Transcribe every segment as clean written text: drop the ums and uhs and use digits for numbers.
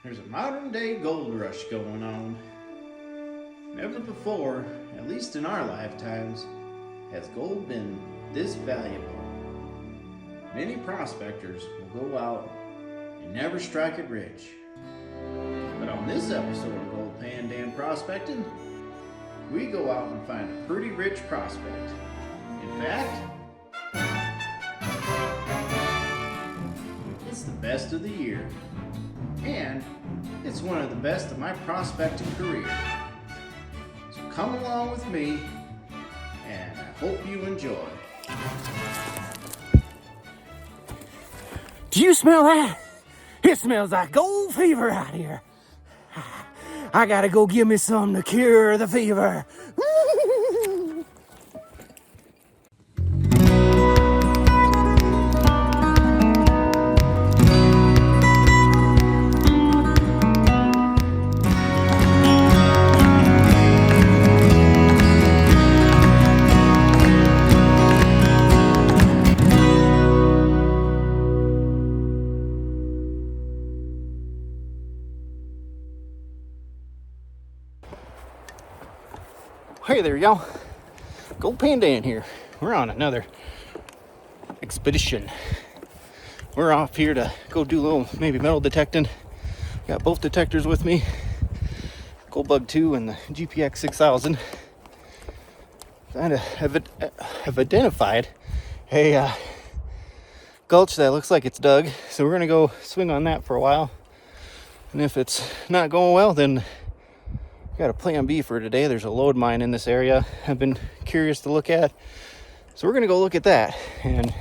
There's a modern day gold rush going on. Never before, at least in our lifetimes, has gold been this valuable. Many prospectors will go out and never strike it rich. But on this episode of Gold Pan Dan Prospecting, we go out and find a pretty rich prospect. In fact, it's the best of the year. And it's one of the best of my prospecting career. So come along with me, and I hope you enjoy. Do you smell that? It smells like gold fever out here. I gotta go give me some to cure the fever. Hey there, y'all. Gold Pan Dan here. We're on another expedition. We're off here to go do a little maybe metal detecting. Got both detectors with me, Gold Bug 2 and the GPX 6000. And have identified a gulch that looks like it's dug. So we're gonna go swing on that for a while. And if it's not going well, then got a plan B for today. There's a lode mine in this area I've been curious to look at. So we're going to go look at that and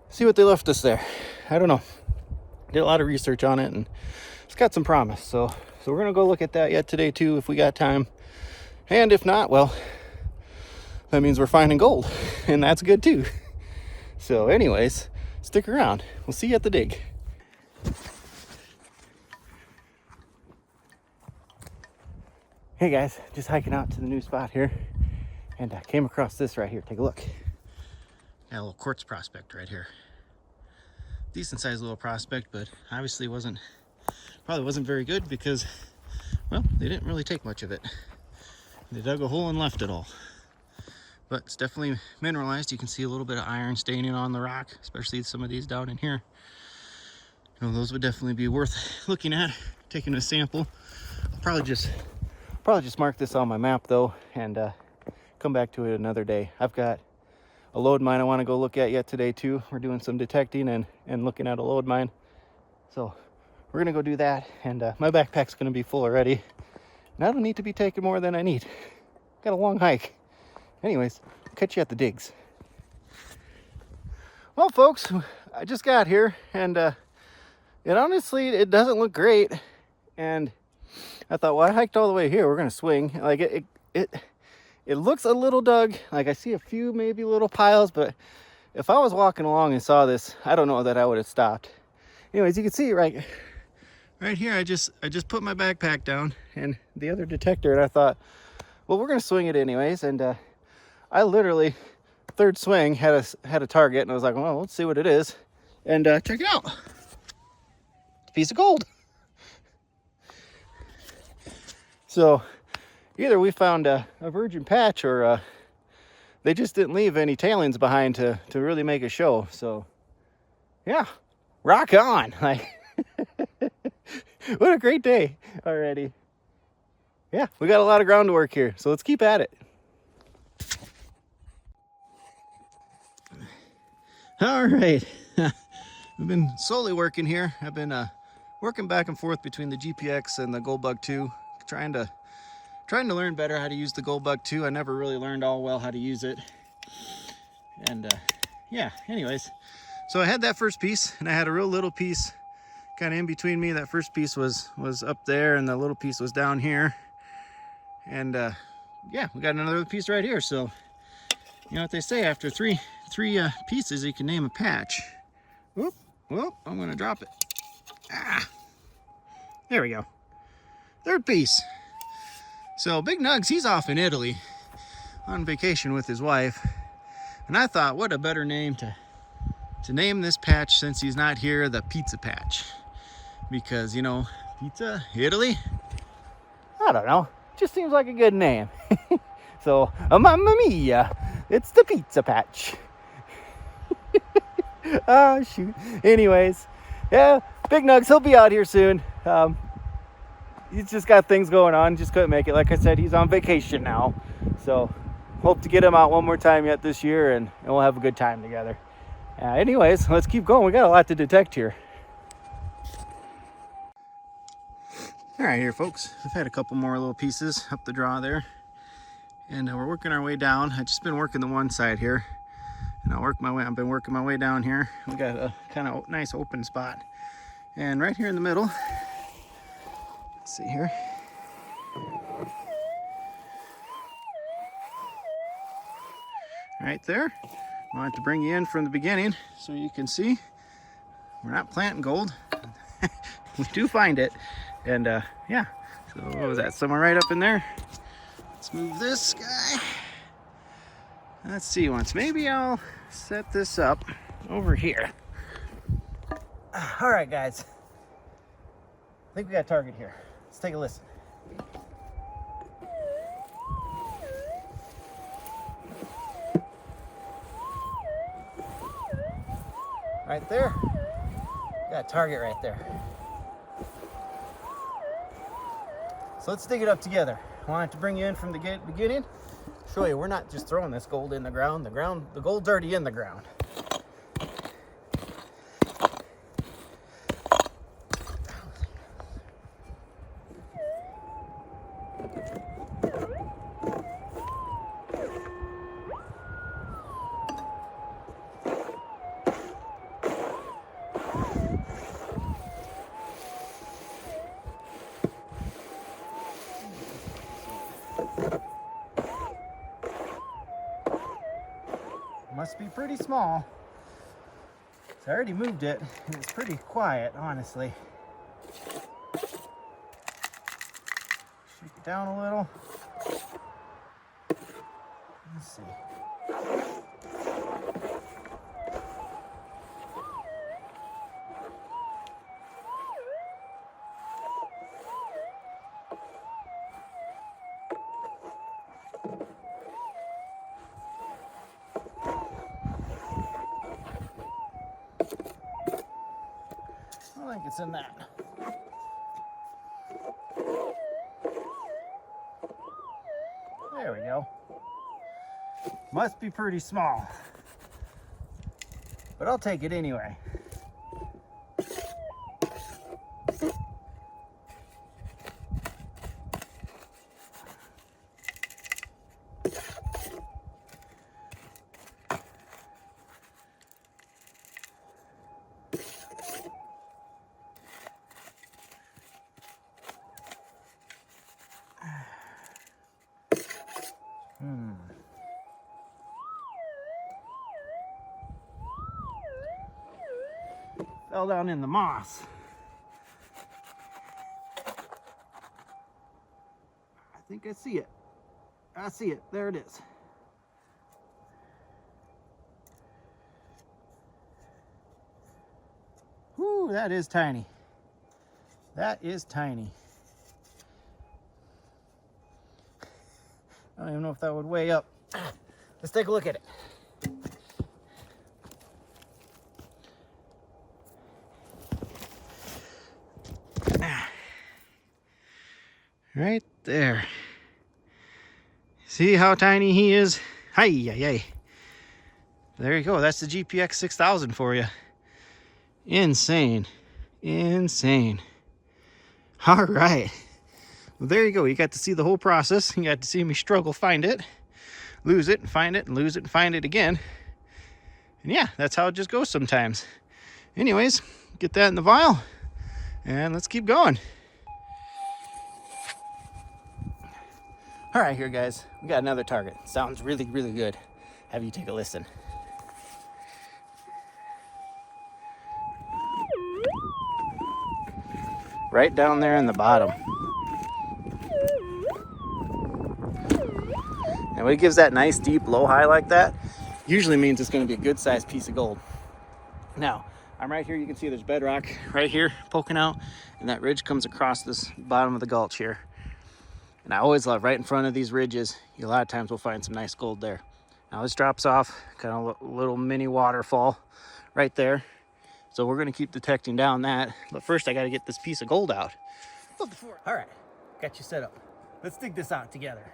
see what they left us there. I don't know. Did a lot of research on it and it's got some promise. So we're going to go look at that yet today too if we got time. And if not, well, that means we're finding gold and that's good too. So anyways, stick around. We'll see you at the dig. Hey guys, just hiking out to the new spot here and I came across this right here. Take a look. Got a little quartz prospect right here. Decent sized little prospect, but obviously probably wasn't very good because, well, they didn't really take much of it. They dug a hole and left it all. But it's definitely mineralized. You can see a little bit of iron staining on the rock, especially some of these down in here. You know, those would definitely be worth looking at, taking a sample. I'll probably just mark this on my map though and come back to it another day. I've got a lode mine I want to go look at yet today too. We're doing some detecting and looking at a lode mine. So we're gonna go do that and my backpack's gonna be full already. And I don't need to be taking more than I need. Got a long hike. Anyways, catch you at the digs. Well folks, I just got here and honestly it doesn't look great. And I thought, well, I hiked all the way here. We're gonna swing. Like it looks a little dug. Like I see a few maybe little piles, but if I was walking along and saw this, I don't know that I would have stopped. Anyways, you can see right here. I just put my backpack down and the other detector, and I thought, well, we're gonna swing it anyways. And I literally third swing had a target, and I was like, well, let's see what it is. And check it out. It's a piece of gold. So either we found a virgin patch or they just didn't leave any tailings behind to really make a show. So yeah, rock on. Like what a great day already. Yeah, we got a lot of ground to work here. So let's keep at it. All right. We've been slowly working here. I've been working back and forth between the GPX and the Gold Bug 2. Trying to learn better how to use the Gold Bug 2. I never really learned all well how to use it. And yeah, anyways. So I had that first piece and I had a real little piece kind of in between me. That first piece was up there and the little piece was down here. And yeah, we got another piece right here. So you know what they say, after three pieces you can name a patch. Whoop, whoop, I'm gonna drop it. Ah, there we go. Third piece. So Big Nugs, he's off in Italy on vacation with his wife. And I thought, what a better name to name this patch since he's not here, the Pizza Patch. because, you know, pizza, Italy? I don't know. Just seems like a good name. So, mamma mia, it's the Pizza Patch. Oh, shoot. Anyways, yeah, Big Nugs, he'll be out here soon. He's just got things going on. Just couldn't make it. Like I said, he's on vacation now. So, hope to get him out one more time yet this year, and we'll have a good time together. Anyways, let's keep going. We got a lot to detect here. All right, here, folks. I've had a couple more little pieces up the draw there, and we're working our way down. I've just been working the one side here, and I've been working my way down here. We got a kind of nice open spot, and right here in the middle, let's see here. Right there. I wanted to bring you in from the beginning so you can see we're not planting gold. We do find it. And yeah, so what was that? Somewhere right up in there. Let's move this guy. Let's see once. Maybe I'll set this up over here. All right, guys. I think we got a target here. Let's take a listen. Right there. Got a target right there. So let's dig it up together. I wanted to bring you in from the beginning. Show you we're not just throwing this gold in the ground. The gold's already in the ground. Must be pretty small. So I already moved it, and it's pretty quiet, honestly. Shake it down a little. Let's see. I think it's in that. There we go. Must be pretty small, but I'll take it anyway. Fell down in the moss. I think I see it. I see it. There it is. Whoo, that is tiny. That is tiny. I don't even know if that would weigh up. Let's take a look at it. Right there. See how tiny he is? Hi, yay. There you go. That's the GPX 6000 for you. Insane. Insane. All right. Well, there you go. You got to see the whole process. You got to see me struggle, find it, lose it, and find it, and lose it, and find it again. And yeah, that's how it just goes sometimes. Anyways, get that in the vial, and let's keep going. All right, here, guys. We got another target. Sounds really, really good. Have you take a listen. Right down there in the bottom. And when it gives that nice deep low high like that, usually means it's going to be a good sized piece of gold. Now, I'm right here. You can see there's bedrock right here poking out, and that ridge comes across this bottom of the gulch here. And I always love right in front of these ridges, a lot of times we'll find some nice gold there. Now this drops off, kind of a little mini waterfall right there. So we're gonna keep detecting down that, but first I gotta get this piece of gold out. All right, got you set up. Let's dig this out together.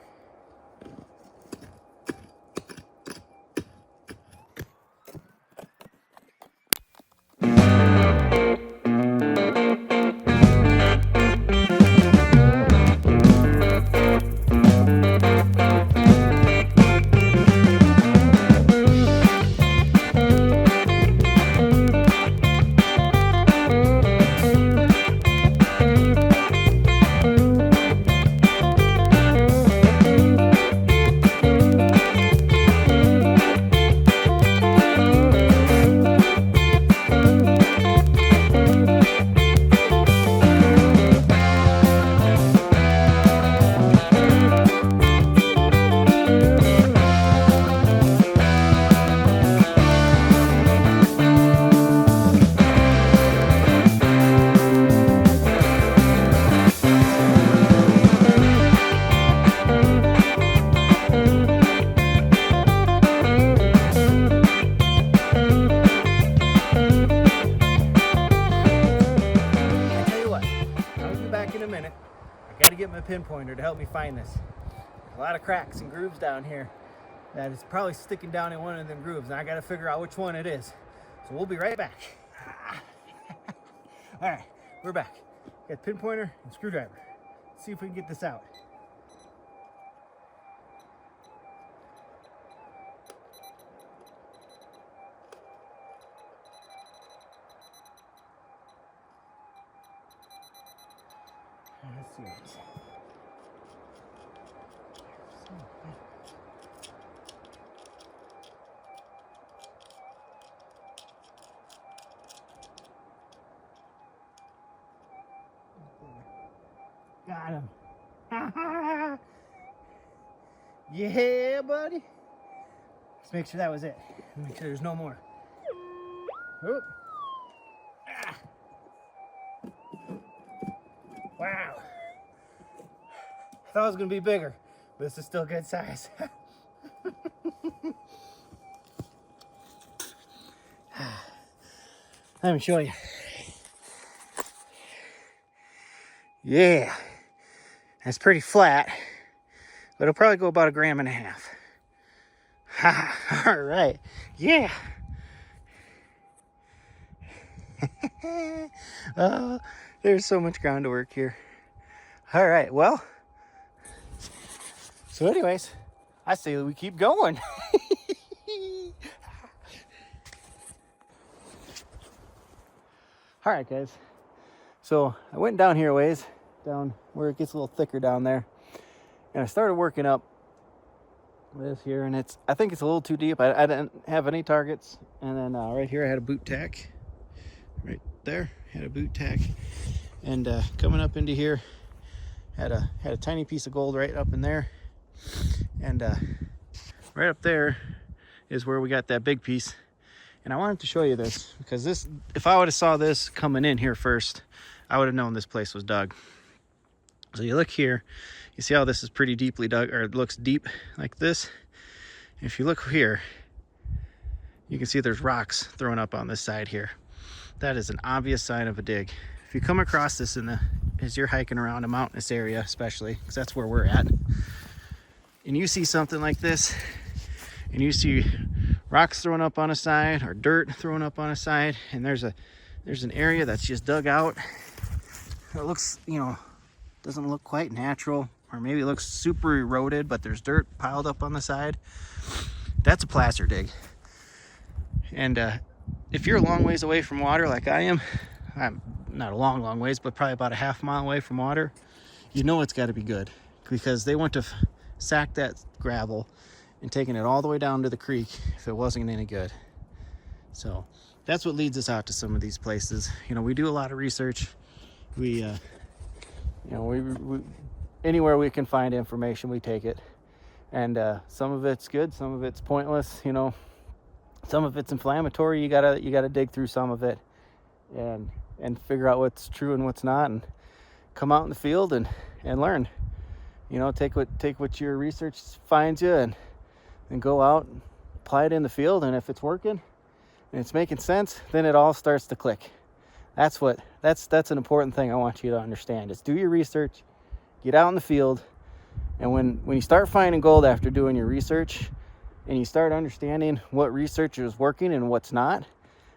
Pinpointer to help me find this. There's a lot of cracks and grooves down here that is probably sticking down in one of them grooves, and I got to figure out which one it is. So we'll be right back. All right, we're back. Got pinpointer and screwdriver. Let's see if we can get this out. Let's see what's got him. Yeah, buddy. Let's make sure that was it. Make sure there's no more. Oop. Ah. Wow. I thought it was going to be bigger, but this is still good size. Let me show you. Yeah, that's pretty flat, but it'll probably go about 1.5 grams. Ha, all right, yeah. Oh, there's so much ground to work here. All right, well, so anyways, I say we keep going. All right, guys. So I went down here a ways, down where it gets a little thicker down there, and I started working up this here, and I think it's a little too deep. I didn't have any targets, and then right here I had a boot tack. Right there, had a boot tack, and coming up into here, had a tiny piece of gold right up in there, and right up there is where we got that big piece. And I wanted to show you this because this, if I would have saw this coming in here first, I would have known this place was dug. So you look here, you see how this is pretty deeply dug, or it looks deep like this. If you look here, you can see there's rocks thrown up on this side here. That is an obvious sign of a dig. If you come across this as you're hiking around a mountainous area, especially, because that's where we're at, and you see something like this, and you see rocks thrown up on a side or dirt thrown up on a side, and there's an area that's just dug out. It looks, doesn't look quite natural, or maybe it looks super eroded, but there's dirt piled up on the side. That's a placer dig. And if you're a long ways away from water like I am, I'm not a long ways, but probably about a half mile away from water, you know it's got to be good, because they wouldn't have sacked that gravel and taken it all the way down to the creek if it wasn't any good. So that's what leads us out to some of these places. We do a lot of research. We anywhere we can find information, we take it. And some of it's good, some of it's pointless. Some of it's inflammatory. You gotta dig through some of it. and figure out what's true and what's not, and come out in the field and learn. You know, take what your research finds you, and go out and apply it in the field. And if it's working and it's making sense, then it all starts to click. That's an important thing I want you to understand, is do your research, get out in the field, and when you start finding gold after doing your research, and you start understanding what research is working and what's not,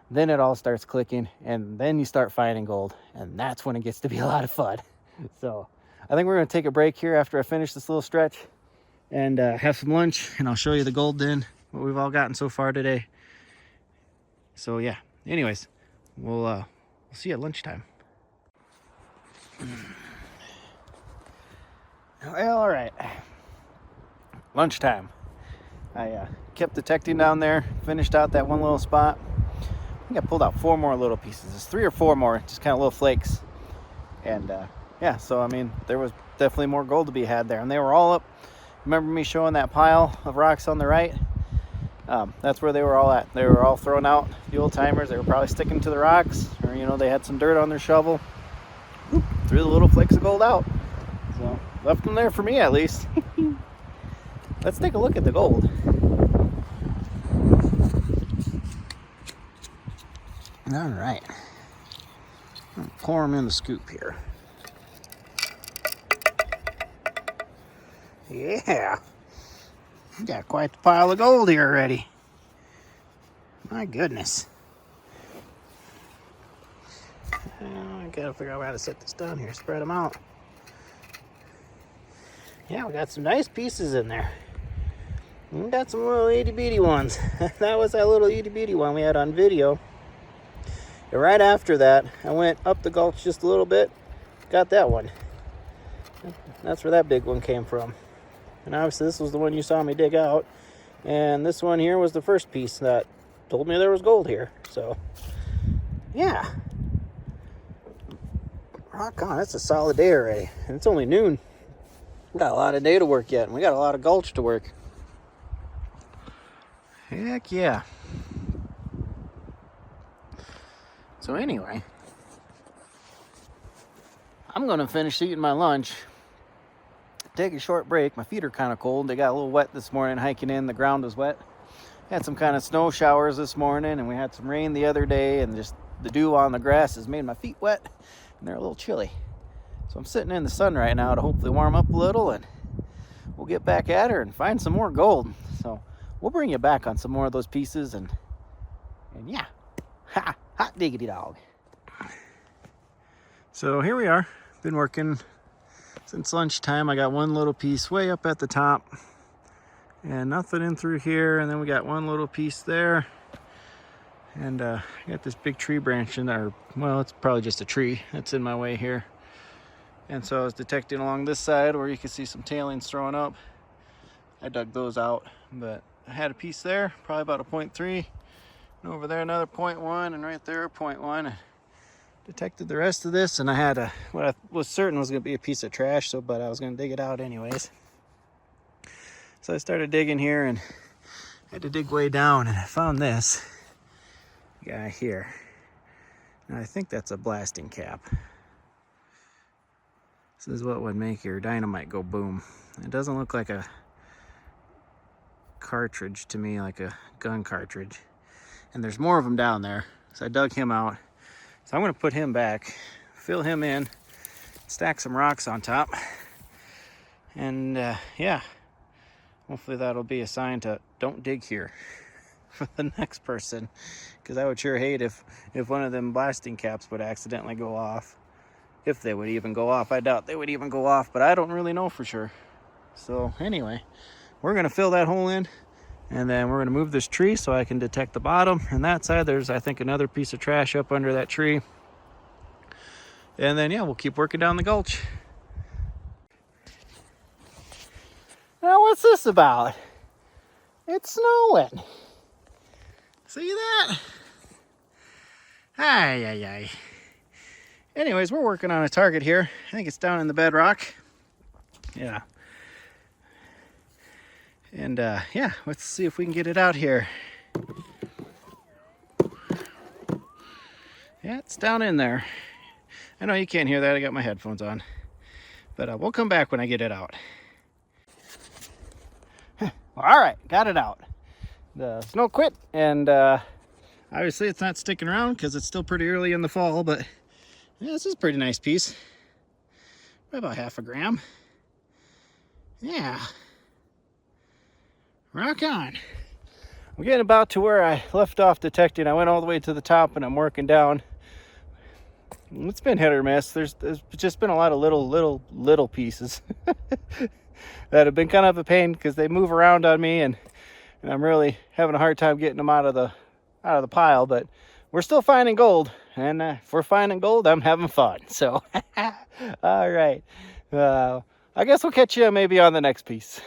then it all starts clicking, and then you start finding gold, and that's when it gets to be a lot of fun. So I think we're going to take a break here after I finish this little stretch and have some lunch, and I'll show you the gold den, what we've all gotten so far today. So yeah, anyways, we'll see you at lunchtime. Well, all right, lunchtime. I kept detecting down there, finished out that one little spot. I think I pulled out 4 more little pieces. There's 3 or 4 more, just kind of little flakes. And yeah, so I mean, there was definitely more gold to be had there, and they were all up. Remember me showing that pile of rocks on the right? That's where they were all at. They were all thrown out. The old timers, they were probably sticking to the rocks, or you know, they had some dirt on their shovel. Whoop, threw the little flakes of gold out. So left them there for me, at least. Let's take a look at the gold. All right, I'll pour them in the scoop here. Yeah, we got quite the pile of gold here already. My goodness. I gotta figure out how to set this down here, spread them out. Yeah, we got some nice pieces in there. We got some little itty bitty ones. That was that little itty bitty one we had on video. And right after that, I went up the gulch just a little bit, got that one. That's where that big one came from. And obviously this was the one you saw me dig out. And this one here was the first piece that told me there was gold here. So, yeah. Rock on, it's a solid day already. And it's only noon. We got a lot of day to work yet, and we got a lot of gulch to work. Heck yeah. So anyway, I'm gonna finish eating my lunch, take a short break. My feet are kind of cold. They got a little wet this morning hiking in. The ground was wet. Had some kind of snow showers this morning, and we had some rain the other day, and just the dew on the grass has made my feet wet, and they're a little chilly. So I'm sitting in the sun right now to hopefully warm up a little, and we'll get back at her and find some more gold. So we'll bring you back on some more of those pieces, and yeah, hot diggity dog. So here we are. Been working since lunchtime. I got one little piece way up at the top, and nothing in through here, and then we got one little piece there, and I got this big tree branch in there. Well, it's probably just a tree that's in my way here. And so I was detecting along this side where you can see some tailings throwing up. I dug those out, but I had a piece there, probably about a 0.3, and over there another 0.1, and right there a 0.1. I detected the rest of this, and I had what I was certain was going to be a piece of trash, but I was going to dig it out anyways. So I started digging here, and I had to dig way down, and I found this guy here. Now I think that's a blasting cap. This is what would make your dynamite go boom. It doesn't look like a cartridge to me, like a gun cartridge. And there's more of them down there. So I dug him out. So I'm gonna put him back, fill him in, stack some rocks on top. And yeah, hopefully that'll be a sign to don't dig here for the next person. Because I would sure hate if one of them blasting caps would accidentally go off. If they would even go off. I doubt they would even go off, but I don't really know for sure. So anyway, we're gonna fill that hole in, and then we're gonna move this tree so I can detect the bottom. And that side, there's I think another piece of trash up under that tree. And then yeah, we'll keep working down the gulch. Now what's this about? It's snowing. See that? Ay. Anyways, we're working on a target here. I think it's down in the bedrock. Yeah. And yeah, let's see if we can get it out here. Yeah, it's down in there. I know you can't hear that. I got my headphones on. But we'll come back when I get it out. All right, got it out. The snow quit, and obviously it's not sticking around because it's still pretty early in the fall, but yeah, this is a pretty nice piece. About half a gram. Yeah. Rock on. I'm getting about to where I left off detecting. I went all the way to the top and I'm working down. It's been hit or miss. There's just been a lot of little pieces that have been kind of a pain because they move around on me, and I'm really having a hard time getting them out of the pile. But we're still finding gold, and if we're finding gold, I'm having fun. So, all right. I guess we'll catch you maybe on the next piece.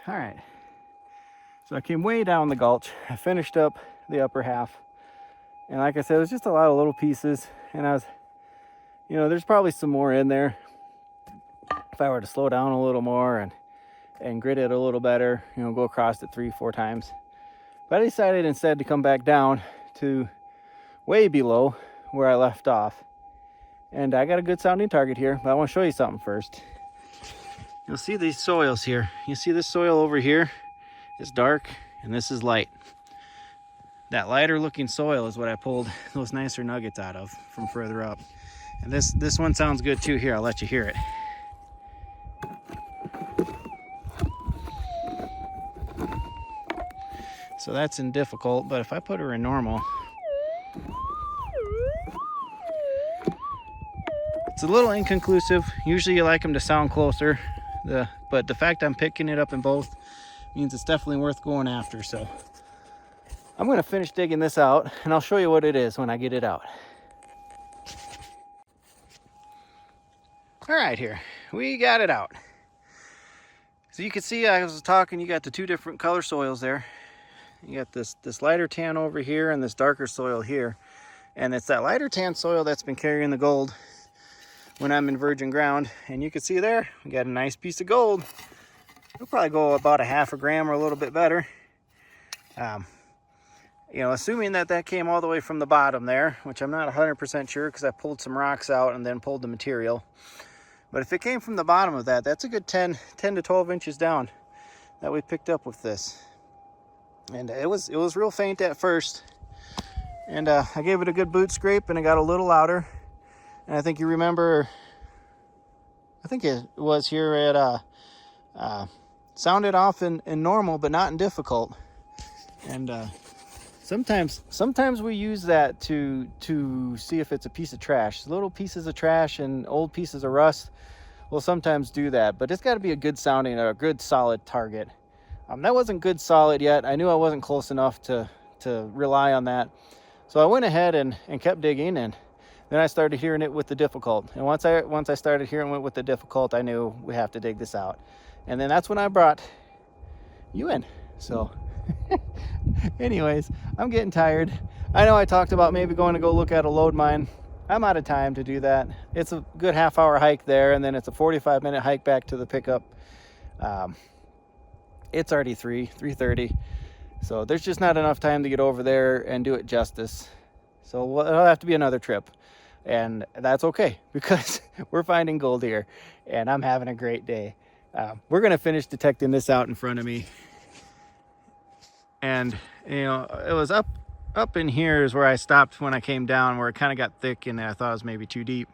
All right. So I came way down the gulch. I finished up the upper half. And like I said, it was just a lot of little pieces. And I was, there's probably some more in there. If I were to slow down a little more and grit it a little better, go across it 3-4 times. But I decided instead to come back down to way below where I left off. And I got a good sounding target here, but I want to show you something first. You'll see these soils here. You see this soil over here is dark and this is light. That lighter looking soil is what I pulled those nicer nuggets out of from further up. And this one sounds good too. Here, I'll let you hear it. So that's in difficult, but if I put her in normal, it's a little inconclusive. Usually you like them to sound closer, but the fact I'm picking it up in both means it's definitely worth going after. So I'm going to finish digging this out, and I'll show you what it is when I get it out. All right, here we got it out. So you can see, I was talking, you got the two different color soils there. You got this lighter tan over here and this darker soil here, and it's that lighter tan soil that's been carrying the gold when I'm in virgin ground. And you can see there, we got a nice piece of gold. It'll probably go about a half a gram or a little bit better. Assuming that came all the way from the bottom there, which I'm not 100% sure because I pulled some rocks out and then pulled the material. But if it came from the bottom of that, that's a good 10 to 12 inches down that we picked up with this. And it was real faint at first. And I gave it a good boot scrape and it got a little louder. And I think you remember, I think it was here at sounded off in normal, but not in difficult. And sometimes we use that to see if it's a piece of trash. Little pieces of trash and old pieces of rust will sometimes do that, but it's got to be a good sounding or a good solid target. That wasn't good solid yet. I knew I wasn't close enough to rely on that. So I went ahead and kept digging, and then I started hearing it with the difficult. And once I started hearing it with the difficult, I knew we have to dig this out. And then that's when I brought you in. So anyways, I'm getting tired. I know I talked about maybe going to go look at a load mine. I'm out of time to do that. It's a good half-hour hike there, and then it's a 45-minute hike back to the pickup. It's already 3:30, so there's just not enough time to get over there and do it justice. So it'll have to be another trip, and that's okay because we're finding gold here, and I'm having a great day. We're gonna finish detecting this out in front of me, and it was up in here is where I stopped when I came down, where it kind of got thick and I thought it was maybe too deep.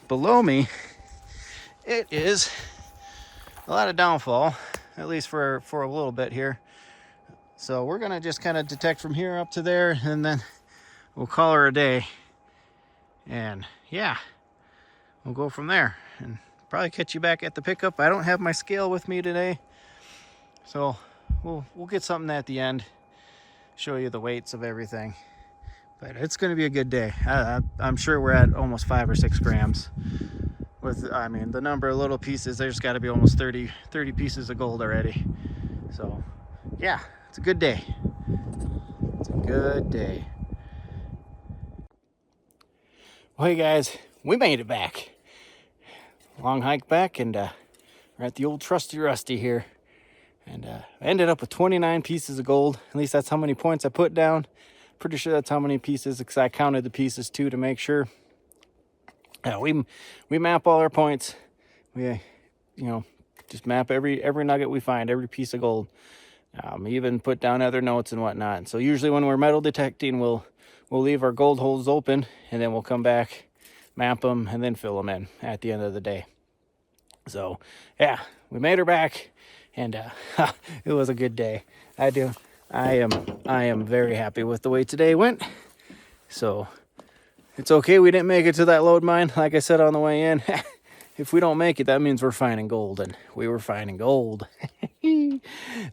Below me, it is a lot of downfall, at least for a little bit here. So we're gonna just kind of detect from here up to there, and then we'll call her a day. And yeah, we'll go from there and probably catch you back at the pickup. I don't have my scale with me today, so we'll get something at the end, show you the weights of everything. But it's going to be a good day. I'm sure we're at almost 5 or 6 grams. The number of little pieces, there's got to be almost 30 pieces of gold already. So yeah, it's a good day. It's a good day. Well, hey guys, we made it back. Long hike back, and we're at the old trusty Rusty here. And I ended up with 29 pieces of gold. At least that's how many points I put down. Pretty sure that's how many pieces, because I counted the pieces too to make sure. Yeah, we map all our points. We, just map every nugget we find, every piece of gold. Even put down other notes and whatnot. And so usually when we're metal detecting, we'll leave our gold holes open, and then we'll come back, map them, and then fill them in at the end of the day. So yeah, we made her back, and it was a good day. I am very happy with the way today went. So it's okay we didn't make it to that load mine. Like I said on the way in, if we don't make it, that means we're finding gold, and we were finding gold.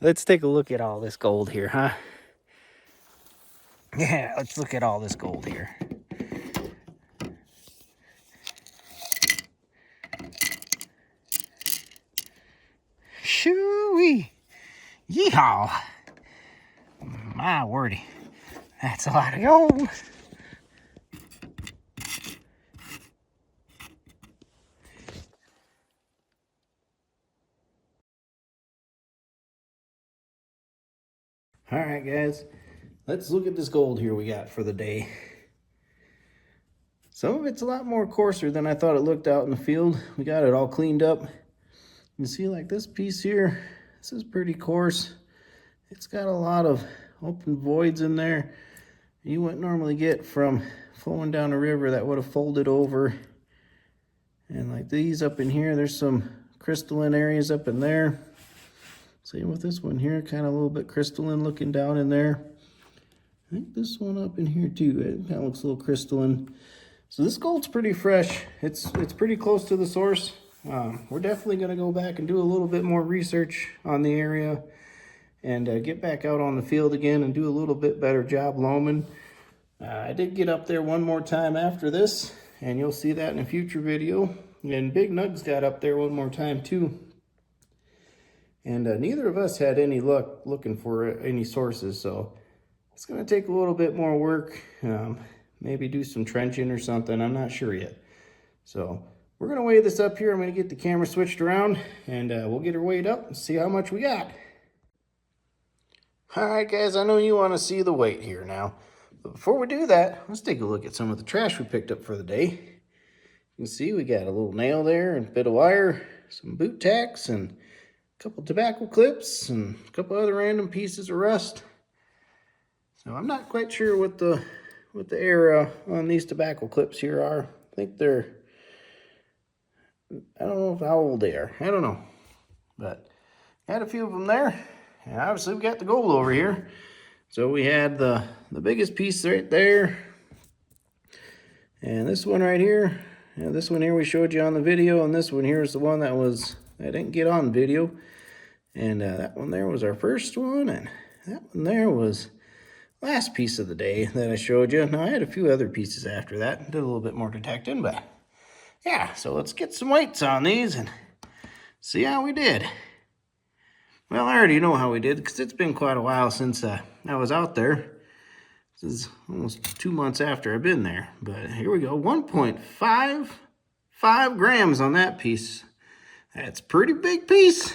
Let's take a look at all this gold here, huh? Yeah, let's look at all this gold here. Shoo-wee! Yeehaw! My wordy, that's a lot of gold. All right, guys, let's look at this gold here we got for the day. Some of it's a lot more coarser than I thought it looked out in the field. We got it all cleaned up. You can see like this piece here, this is pretty coarse. It's got a lot of open voids in there you wouldn't normally get from flowing down a river that would have folded over. And like these up in here, there's some crystalline areas up in there. Same with this one here, kind of a little bit crystalline looking down in there. I think this one up in here too, it kind of looks a little crystalline. So this gold's pretty fresh. It's pretty close to the source. We're definitely going to go back and do a little bit more research on the area and get back out on the field again and do a little bit better job loaming. I did get up there one more time after this, and you'll see that in a future video. And Big Nugs got up there one more time too. And neither of us had any luck looking for any sources, so it's going to take a little bit more work. Maybe do some trenching or something. I'm not sure yet. So we're going to weigh this up here. I'm going to get the camera switched around, and we'll get her weighed up and see how much we got. All right, guys, I know you want to see the weight here now. But before we do that, let's take a look at some of the trash we picked up for the day. You can see we got a little nail there and a bit of wire, some boot tacks, and a couple tobacco clips, and a couple other random pieces of rust. So I'm not quite sure what the air on these tobacco clips here are. I think they're, I don't know how old they are. I don't know. But had a few of them there. And obviously we got the gold over here. So we had the biggest piece right there. And this one right here. And this one here we showed you on the video. And this one here is the one that didn't get on video. And that one there was our first one. And that one there was last piece of the day that I showed you. Now I had a few other pieces after that. Did a little bit more detecting. But yeah, so let's get some weights on these and see how we did. Well, I already know how we did because it's been quite a while since I was out there. This is almost 2 months after I've been there. But here we go, 1.55 grams on that piece. That's a pretty big piece.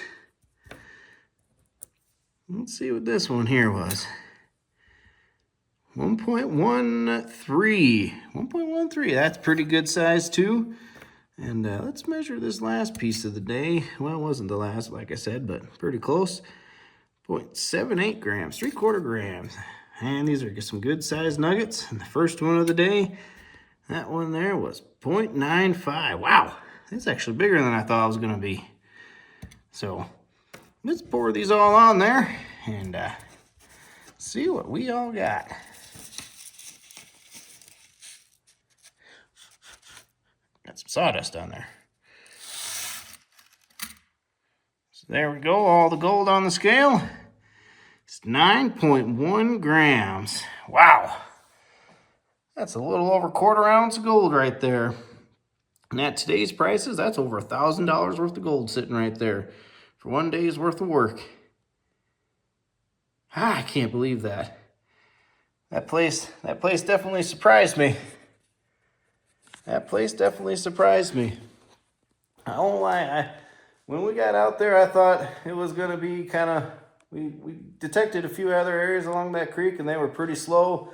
Let's see what this one here was. 1.13. 1.13, that's pretty good size too. And let's measure this last piece of the day. Well, it wasn't the last, like I said, but pretty close. 0.78 grams, 3/4 grams. And these are some good sized nuggets. And the first one of the day, that one there was 0.95. Wow, that's actually bigger than I thought it was going to be. So let's pour these all on there and see what we all got. Got some sawdust on there. So there we go, all the gold on the scale. It's 9.1 grams. Wow. That's a little over 1/4 ounce of gold right there. And at today's prices, that's over $1,000 worth of gold sitting right there for one day's worth of work. I can't believe that. That place definitely surprised me. That place definitely surprised me. I won't lie, when we got out there, I thought it was going to be kind of, we detected a few other areas along that creek, and they were pretty slow.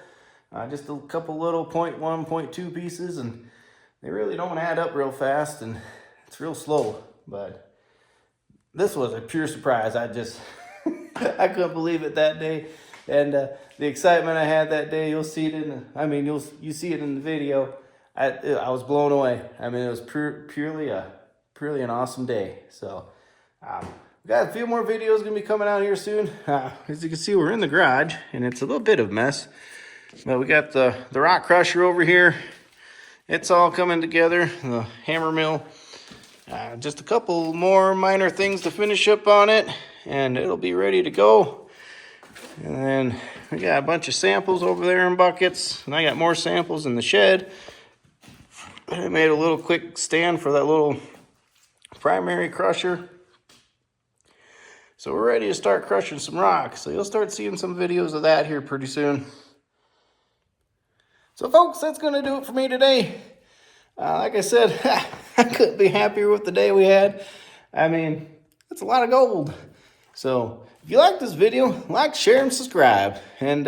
Just a couple little 0.1, 0.2 pieces, and they really don't add up real fast, and it's real slow. But this was a pure surprise. I just, I couldn't believe it that day. And the excitement I had that day, you'll see it in, you see it in the video. I was blown away. I mean, it was purely an awesome day. So, we got a few more videos gonna be coming out here soon. As you can see, we're in the garage, and it's a little bit of a mess. But we got the rock crusher over here. It's all coming together. The hammer mill. Just a couple more minor things to finish up on it, and it'll be ready to go. And then we got a bunch of samples over there in buckets, and I got more samples in the shed. I made a little quick stand for that little primary crusher. So we're ready to start crushing some rocks. So you'll start seeing some videos of that here pretty soon. So folks, that's going to do it for me today. Like I said, I couldn't be happier with the day we had. I mean, that's a lot of gold. So if you like this video, like, share, and subscribe. And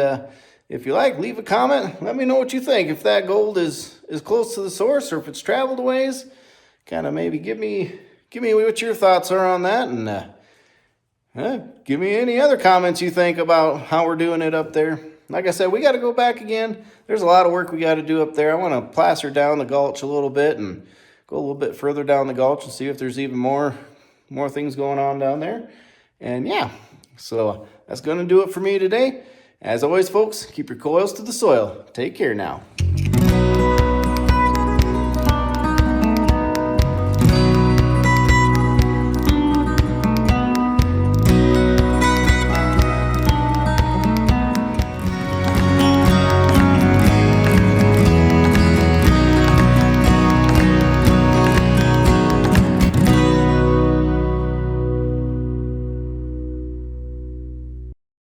if you like, leave a comment. Let me know what you think. If that gold is close to the source, or if it's traveled a ways, kind of maybe give me what your thoughts are on that. And give me any other comments you think about how we're doing it up there. Like I said, we got to go back again. There's a lot of work we got to do up there. I want to placer down the gulch a little bit and go a little bit further down the gulch and see if there's even more things going on down there. And yeah, so that's going to do it for me today. As always, folks, keep your coils to the soil. Take care now.